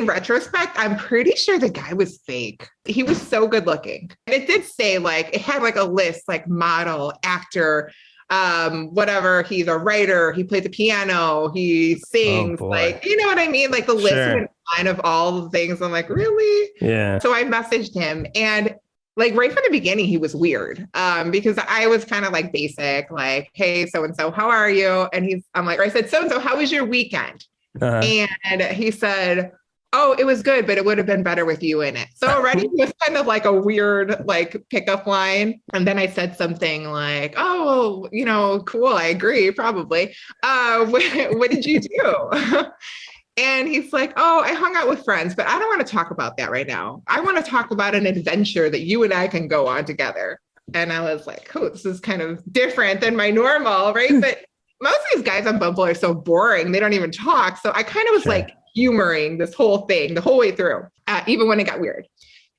in retrospect, I'm pretty sure the guy was fake. He was so good looking. And it did say like, it had like a list, like model, actor, whatever. He's a writer. He plays the piano. He sings, like, you know what I mean? Like the list went line of all the things. I'm like, really? Yeah. So I messaged him, and like right from the beginning, he was weird because I was kind of like basic, like, hey, so-and-so, how are you? And I'm like, I said, so-and-so, how was your weekend? And he said, oh, it was good, but it would have been better with you in it. So already it was kind of like a weird like pickup line. And then I said something like, oh, you know, cool. I agree, probably. What did you do? And he's like, oh, I hung out with friends, but I don't want to talk about that right now. I want to talk about an adventure that you and I can go on together. And I was like, oh, this is kind of different than my normal, right? But most of these guys on Bumble are so boring. They don't even talk. So I kind of was like humoring this whole thing the whole way through, even when it got weird.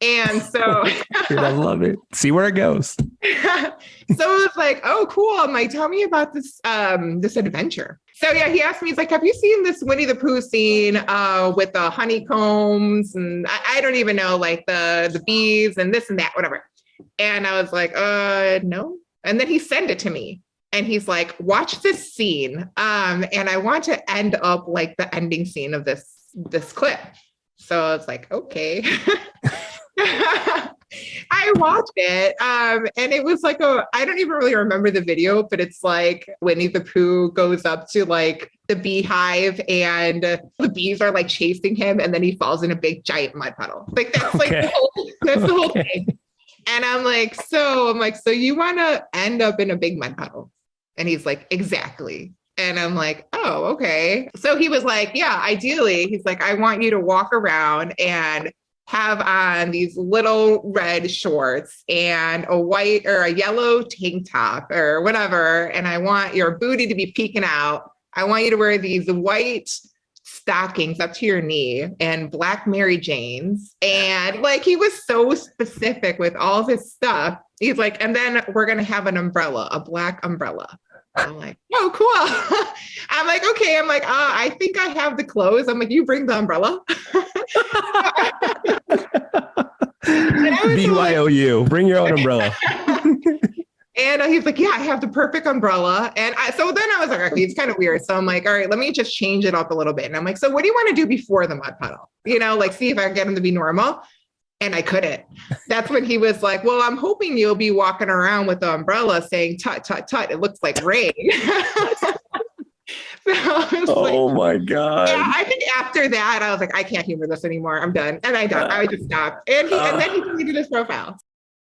And so I love it. See where it goes. So it was like, oh, cool. I'm like, tell me about this adventure. So yeah, he asked me, he's like, have you seen this Winnie the Pooh scene with the honeycombs? And I don't even know, like the bees and this and that, whatever. And I was like, no. And then he sent it to me. And he's like, watch this scene. And I want to end up like the ending scene of this clip. So I was like, okay. I watched it. And it was like I don't even really remember the video, but it's like Winnie the Pooh goes up to like the beehive and the bees are like chasing him. And then he falls in a big giant mud puddle. Like that's like that's the whole thing. And I'm like, so you want to end up in a big mud puddle? And he's like, exactly. And I'm like, oh, okay. So he was like, yeah, ideally, he's like, I want you to walk around and have on these little red shorts and a white or a yellow tank top or whatever. And I want your booty to be peeking out. I want you to wear these white stockings up to your knee and black Mary Janes. And like, he was so specific with all this stuff. He's like, and then we're going to have an umbrella, a black umbrella. I'm like, oh, cool. I'm like, okay. I'm like, I think I have the clothes. I'm like, you bring the umbrella. BYOU, bring your own umbrella. And he's like, yeah, I have the perfect umbrella. And so then I was like, okay, it's kind of weird. So I'm like, all right, let me just change it up a little bit. And I'm like, so what do you want to do before the mud puddle? You know, like see if I can get him to be normal. And I couldn't. That's when he was like, well, I'm hoping you'll be walking around with the umbrella saying, tut, tut, tut. It looks like rain. Oh my God. Yeah, I think after that, I was like, I can't humor this anymore. I'm done. And I just stopped. And then he deleted his profile.